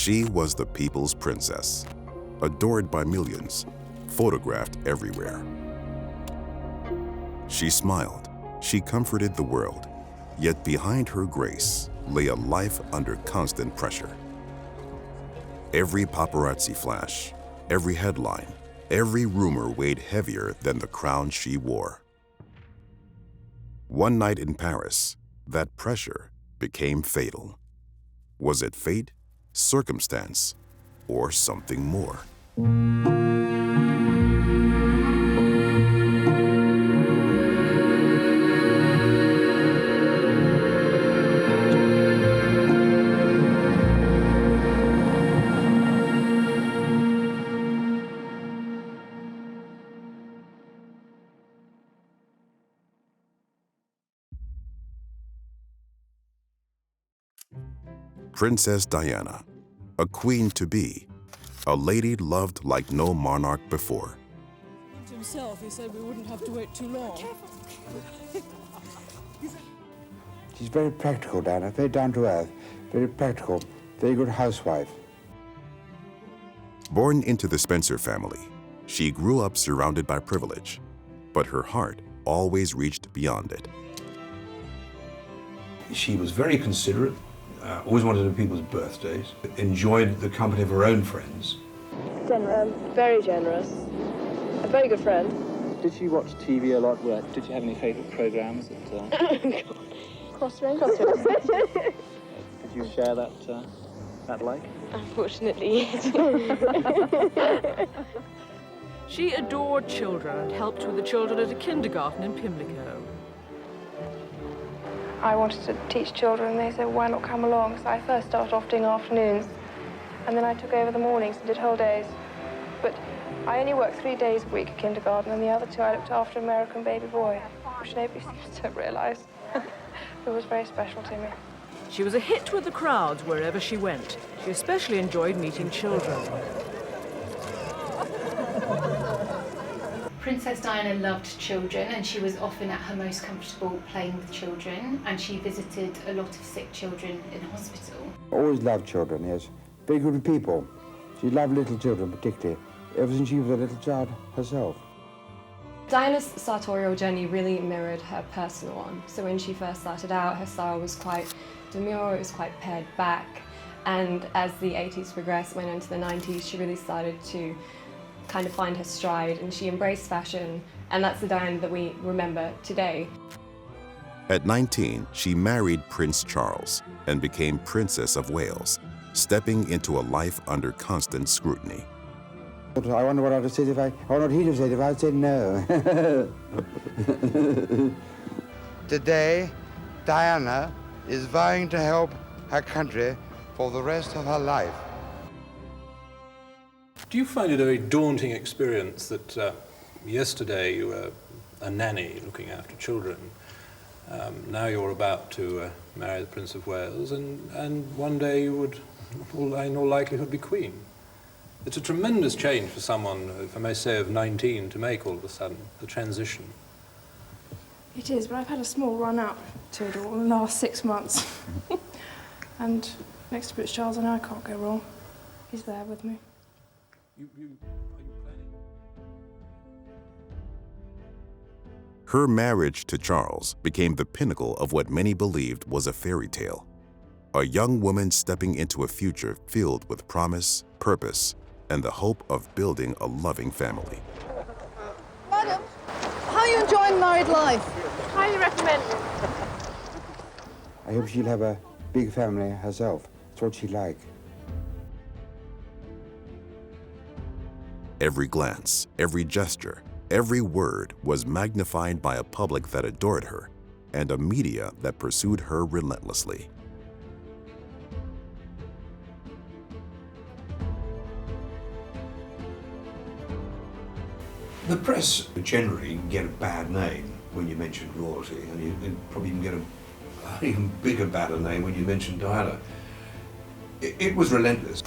She was the people's princess, adored by millions, photographed everywhere. She smiled, she comforted the world, yet behind her grace lay a life under constant pressure. Every paparazzi flash, every headline, every rumor weighed heavier than the crown she wore. One night in Paris, that pressure became fatal. Was it fate, circumstance, or something more? Princess Diana, a queen-to-be, a lady loved like no monarch before. Himself, he said we wouldn't have to wait too long. She's very practical, Diana, very down to earth, very practical, very good housewife. Born into the Spencer family, she grew up surrounded by privilege, but her heart always reached beyond it. She was very considerate, always wanted to do people's birthdays, enjoyed the company of her own friends. Generous. Very generous. A very good friend. Did she watch TV a lot? Did she have any favourite programmes? Crossroads. Did you share that like? Unfortunately, yes. She adored children and helped with the children at a kindergarten in Pimlico. I wanted to teach children, and they said, why not come along? So I first started off doing afternoons, and then I took over the mornings and did whole days. But I only worked 3 days a week at kindergarten, and the other 2 I looked after American baby boy, which nobody seems to realise. It was very special to me. She was a hit with the crowds wherever she went. She especially enjoyed meeting children. Princess Diana loved children, and she was often at her most comfortable playing with children, and she visited a lot of sick children in hospital. Always loved children, yes. Very good with people. She loved little children particularly, ever since she was a little child herself. Diana's sartorial journey really mirrored her personal one. So when she first started out, her style was quite demure, it was quite pared back. And as the 80s progressed, went into the 90s, she really started to kind of find her stride, and she embraced fashion, and that's the Diana that we remember today. At 19, she married Prince Charles and became Princess of Wales, stepping into a life under constant scrutiny. I wonder what I'd have said if I wonder what he'd have said if I'd said no. Today, Diana is vying to help her country for the rest of her life. Do you find it a very daunting experience that yesterday you were a nanny looking after children, now you're about to marry the Prince of Wales, and one day you would, in all likelihood, be Queen? It's a tremendous change for someone, if I may say, of 19 to make all of a sudden, the transition. It is, but I've had a small run up to it all in the last 6 months. And next to Prince Charles, I know I can't go wrong. He's there with me. Are you planning? Her marriage to Charles became the pinnacle of what many believed was a fairy tale. A young woman stepping into a future filled with promise, purpose, and the hope of building a loving family. Madam, how are you enjoying married life? Highly recommend it. I hope she'll have a big family herself. That's what she'd like. Every glance, every gesture, every word was magnified by a public that adored her and a media that pursued her relentlessly. The press generally get a bad name when you mention royalty, and you probably even get an even bigger, badder name when you mention Diana. It was relentless.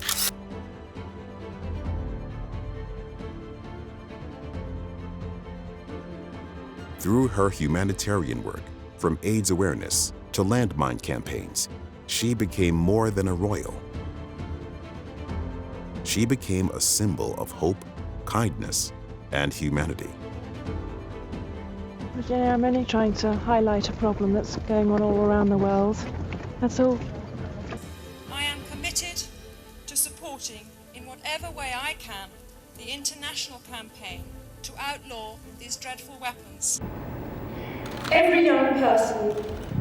Through her humanitarian work, from AIDS awareness to landmine campaigns, she became more than a royal. she became a symbol of hope, kindness, and humanity. Virginia, I'm only trying to highlight a problem that's going on all around the world. That's all. I am committed to supporting, in whatever way I can, the international campaign to outlaw these dreadful weapons. Every young person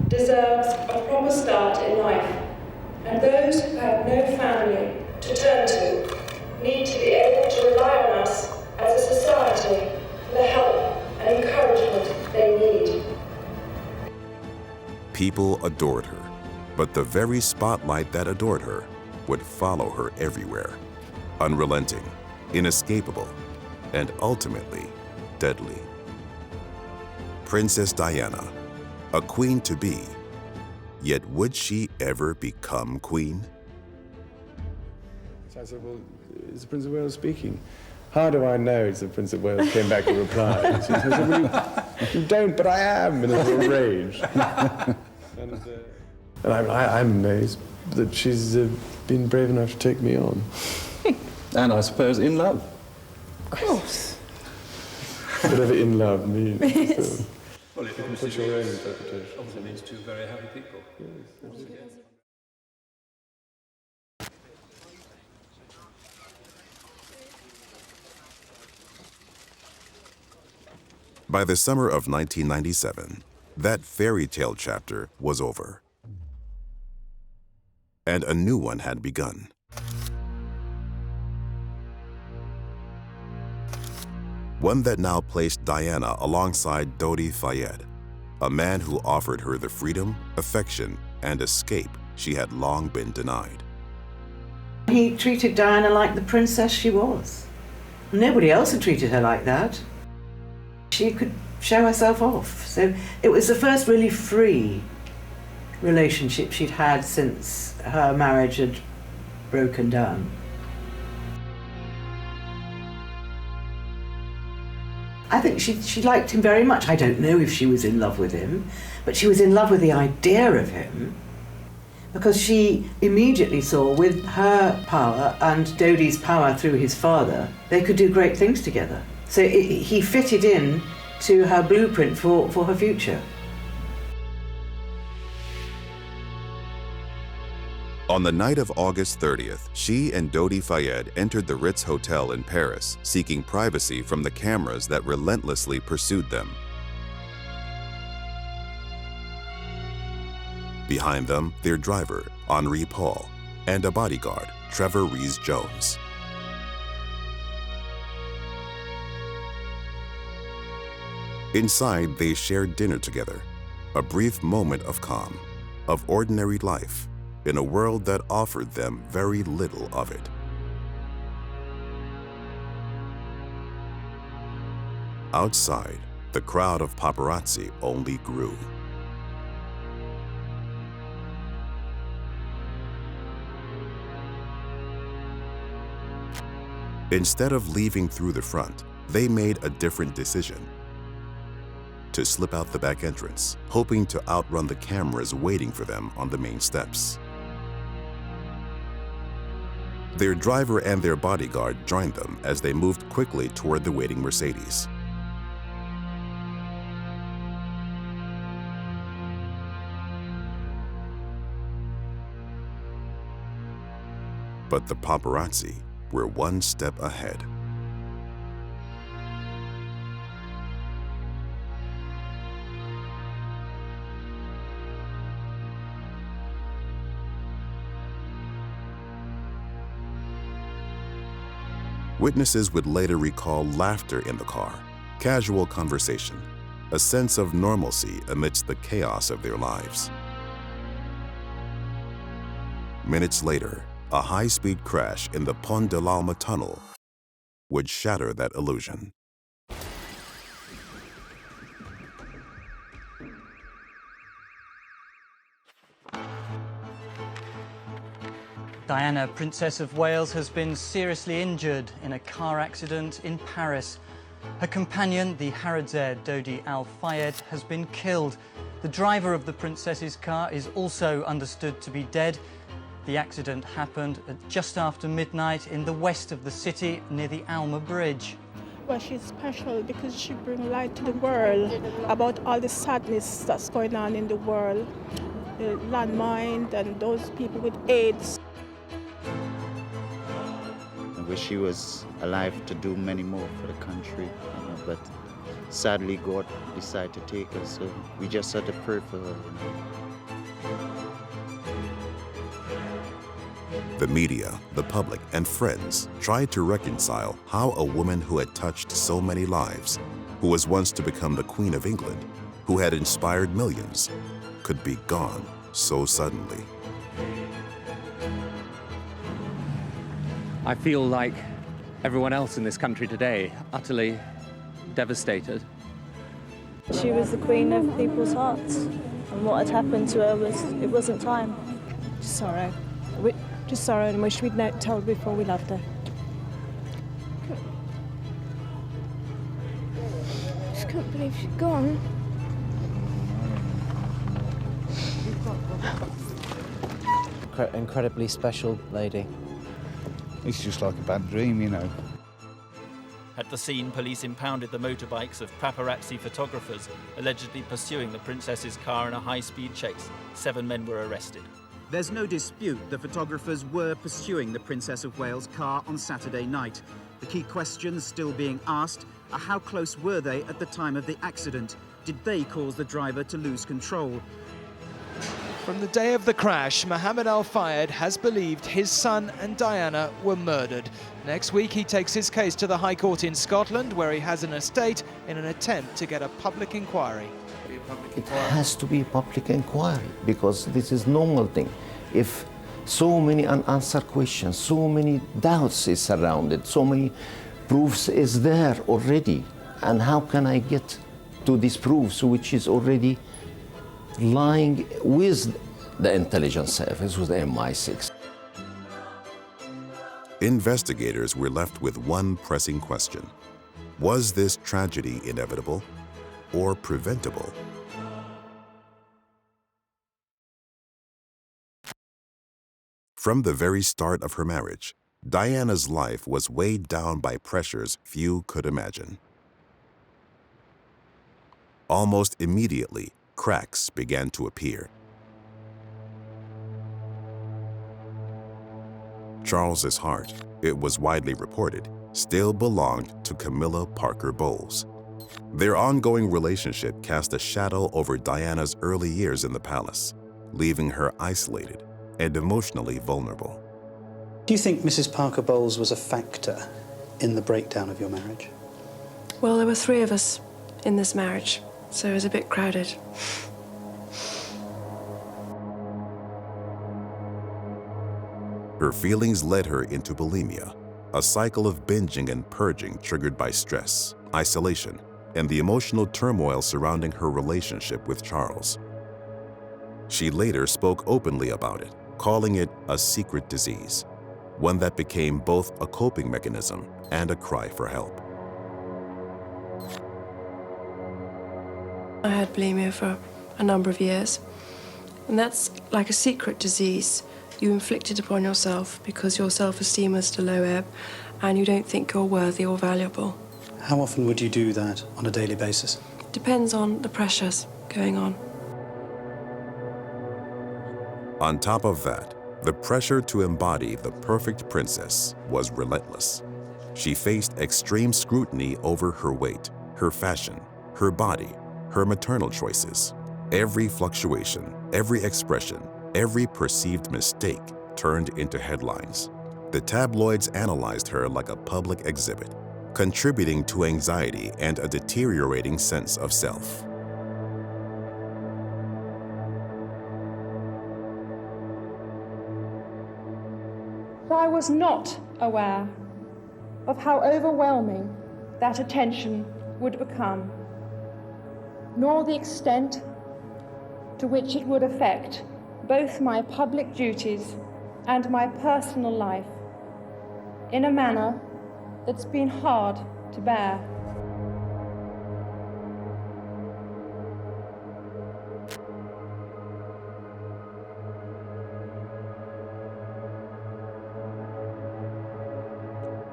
deserves a proper start in life, and those who have no family to turn to need to be able to rely on us as a society for the help and encouragement they need. People adored her, but the very spotlight that adored her would follow her everywhere, unrelenting, inescapable, and ultimately deadly. Princess Diana, a queen to be, yet would she ever become queen? So I said, well, is the Prince of Wales speaking? How do I know it's the Prince of Wales? Came back to reply. She said, well, you don't, but I am, in a little rage. And I'm amazed that she's been brave enough to take me on. And I suppose in love. Of course. Whatever in love means. Yes. Well, it you can put your own interpretation. Obviously means two very happy people. Yes, absolutely. By the summer of 1997, that fairy tale chapter was over, and a new one had begun. One that now placed Diana alongside Dodi Fayed, a man who offered her the freedom, affection, and escape she had long been denied. He treated Diana like the princess she was. Nobody else had treated her like that. She could show herself off. So it was the first really free relationship she'd had since her marriage had broken down. I think she liked him very much. I don't know if she was in love with him, but she was in love with the idea of him because she immediately saw with her power and Dodi's power through his father, they could do great things together. So he fitted in to her blueprint for her future. On the night of August 30th, she and Dodi Fayed entered the Ritz Hotel in Paris, seeking privacy from the cameras that relentlessly pursued them. Behind them, their driver, Henri Paul, and a bodyguard, Trevor Rees-Jones. Inside, they shared dinner together, a brief moment of calm, of ordinary life, in a world that offered them very little of it. Outside, the crowd of paparazzi only grew. Instead of leaving through the front, they made a different decision: to slip out the back entrance, hoping to outrun the cameras waiting for them on the main steps. Their driver and their bodyguard joined them as they moved quickly toward the waiting Mercedes. But the paparazzi were one step ahead. Witnesses would later recall laughter in the car, casual conversation, a sense of normalcy amidst the chaos of their lives. Minutes later, a high-speed crash in the Pont de l'Alma tunnel would shatter that illusion. Diana, Princess of Wales, has been seriously injured in a car accident in Paris. Her companion, the Harrods heir Dodi Al Fayed, has been killed. The driver of the princess's car is also understood to be dead, The accident happened at just after midnight in the west of the city near the Alma Bridge. Well, she's special because she brings light to the world about all the sadness that's going on in the world, the landmine and those people with AIDS. I wish she was alive to do many more for the country, but sadly God decided to take her, so we just had to pray for her. The media, the public, and friends tried to reconcile how a woman who had touched so many lives, who was once to become the Queen of England, who had inspired millions, could be gone so suddenly. I feel like everyone else in this country today, utterly devastated. She was the queen of people's hearts, and what had happened to her wasn't time. Sorrow. Just sorrow and wish we'd told her before we loved her. I just can't believe she's gone. Incredibly special lady. It's just like a bad dream, you know. At the scene, police impounded the motorbikes of paparazzi photographers allegedly pursuing the princess's car in a high-speed chase. 7 men were arrested. There's no dispute the photographers were pursuing the Princess of Wales car on Saturday night. The key questions still being asked are how close were they at the time of the accident? Did they cause the driver to lose control? From the day of the crash, Mohammed Al Fayed has believed his son and Diana were murdered. Next week, he takes his case to the High Court in Scotland, where he has an estate in an attempt to get a public inquiry. It has to be a public inquiry because this is normal thing. If so many unanswered questions, so many doubts is surrounded, so many proofs is there already, and how can I get to these proofs which is already lying with the intelligence service, with the MI6? Investigators were left with one pressing question. Was this tragedy inevitable or preventable? From the very start of her marriage, Diana's life was weighed down by pressures few could imagine. Almost immediately, cracks began to appear. Charles's heart, it was widely reported, still belonged to Camilla Parker Bowles. Their ongoing relationship cast a shadow over Diana's early years in the palace, leaving her isolated and emotionally vulnerable. Do you think Mrs. Parker Bowles was a factor in the breakdown of your marriage? Well, there were 3 of us in this marriage, so it was a bit crowded. Her feelings led her into bulimia, a cycle of binging and purging triggered by stress, isolation, and the emotional turmoil surrounding her relationship with Charles. She later spoke openly about it, calling it a secret disease, one that became both a coping mechanism and a cry for help. I had bulimia for a number of years, and that's like a secret disease you inflicted upon yourself because your self-esteem is at a low ebb and you don't think you're worthy or valuable. How often would you do that on a daily basis? Depends on the pressures going on. On top of that, the pressure to embody the perfect princess was relentless. She faced extreme scrutiny over her weight, her fashion, her body, her maternal choices. Every fluctuation, every expression, every perceived mistake turned into headlines. The tabloids analyzed her like a public exhibit, contributing to anxiety and a deteriorating sense of self. I was not aware of how overwhelming that attention would become, nor the extent to which it would affect both my public duties and my personal life in a manner that's been hard to bear.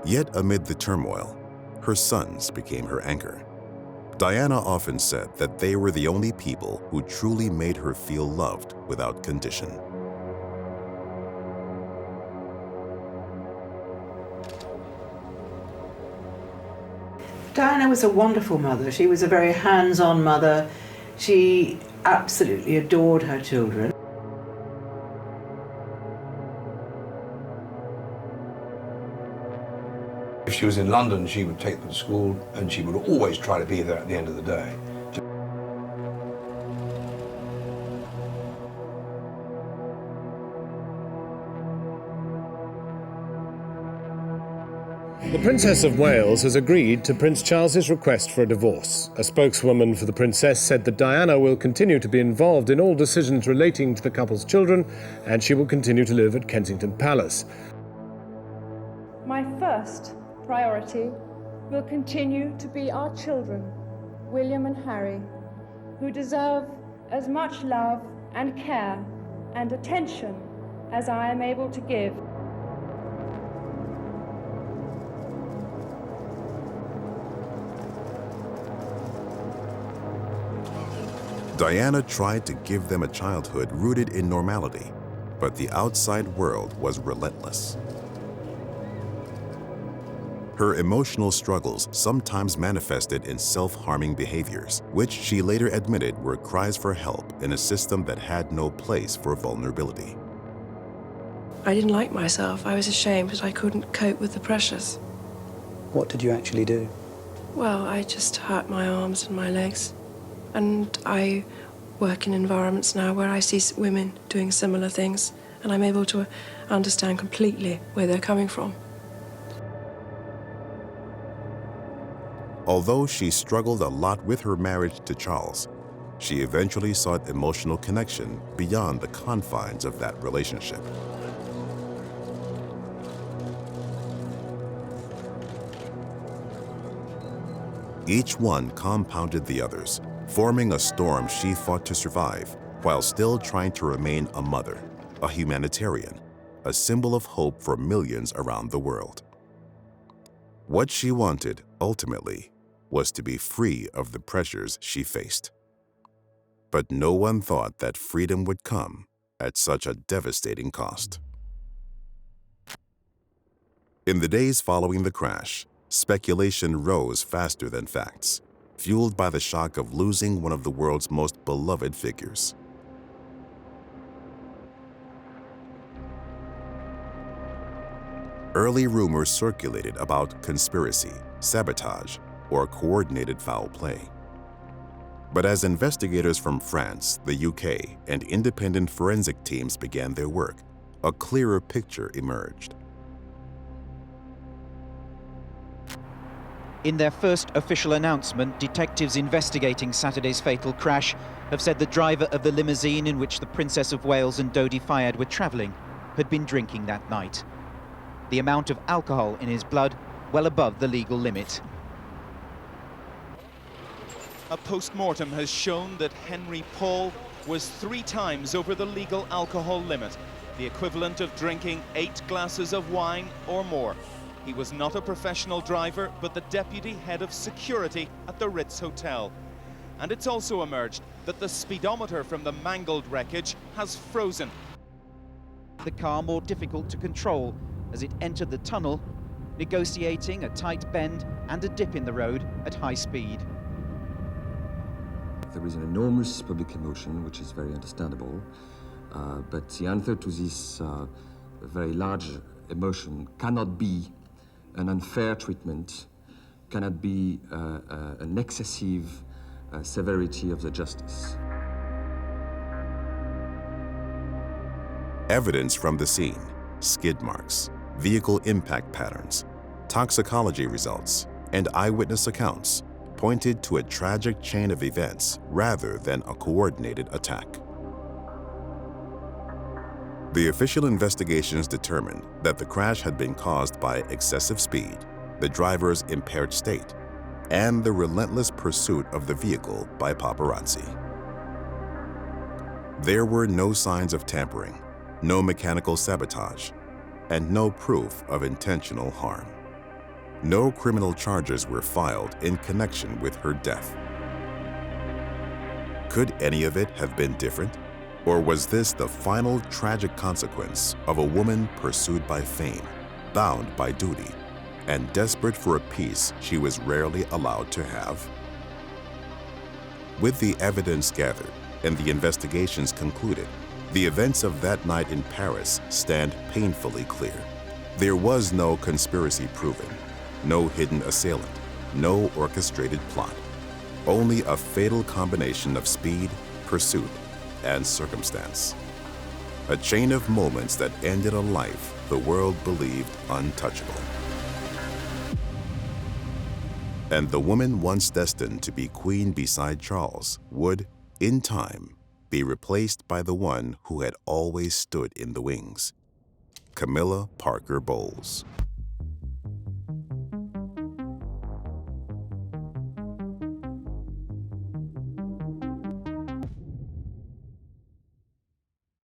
Yet amid the turmoil, her sons became her anchor. Diana often said that they were the only people who truly made her feel loved without condition. Diana was a wonderful mother. She was a very hands-on mother. She absolutely adored her children. If she was in London, she would take them to school, and she would always try to be there at the end of the day. The Princess of Wales has agreed to Prince Charles's request for a divorce. A spokeswoman for the Princess said that Diana will continue to be involved in all decisions relating to the couple's children, and she will continue to live at Kensington Palace. My first priority will continue to be our children, William and Harry, who deserve as much love and care and attention as I am able to give. Diana tried to give them a childhood rooted in normality, but the outside world was relentless. Her emotional struggles sometimes manifested in self-harming behaviors, which she later admitted were cries for help in a system that had no place for vulnerability. I didn't like myself. I was ashamed that I couldn't cope with the pressures. What did you actually do? Well, I just hurt my arms and my legs. And I work in environments now where I see women doing similar things, and I'm able to understand completely where they're coming from. Although she struggled a lot with her marriage to Charles, she eventually sought emotional connection beyond the confines of that relationship. Each one compounded the others, forming a storm she fought to survive while still trying to remain a mother, a humanitarian, a symbol of hope for millions around the world. What she wanted, ultimately, was to be free of the pressures she faced. But no one thought that freedom would come at such a devastating cost. In the days following the crash, speculation rose faster than facts, fueled by the shock of losing one of the world's most beloved figures. Early rumors circulated about conspiracy, sabotage, or coordinated foul play. But as investigators from France, the UK, and independent forensic teams began their work, a clearer picture emerged. In their first official announcement, detectives investigating Saturday's fatal crash have said the driver of the limousine in which the Princess of Wales and Dodi Fayed were travelling had been drinking that night. The amount of alcohol in his blood well above the legal limit. A post-mortem has shown that Henry Paul was 3 times over the legal alcohol limit, the equivalent of drinking 8 glasses of wine or more. He was not a professional driver, but the deputy head of security at the Ritz Hotel. And it's also emerged that the speedometer from the mangled wreckage has frozen. The car more difficult to control as it entered the tunnel, negotiating a tight bend and a dip in the road at high speed. There is an enormous public emotion, which is very understandable, but the answer to this very large emotion cannot be an unfair treatment, cannot be an excessive severity of the justice. Evidence from the scene, skid marks, vehicle impact patterns, toxicology results, and eyewitness accounts pointed to a tragic chain of events rather than a coordinated attack. The official investigations determined that the crash had been caused by excessive speed, the driver's impaired state, and the relentless pursuit of the vehicle by paparazzi. There were no signs of tampering, no mechanical sabotage, and no proof of intentional harm. no criminal charges were filed in connection with her death. Could any of it have been different? Or was this the final tragic consequence of a woman pursued by fame, bound by duty, and desperate for a peace she was rarely allowed to have? With the evidence gathered and the investigations concluded, the events of that night in Paris stand painfully clear. There was no conspiracy proven, no hidden assailant, no orchestrated plot, only a fatal combination of speed, pursuit, and circumstance. A chain of moments that ended a life the world believed untouchable. And the woman once destined to be queen beside Charles would, in time, be replaced by the one who had always stood in the wings, Camilla Parker Bowles.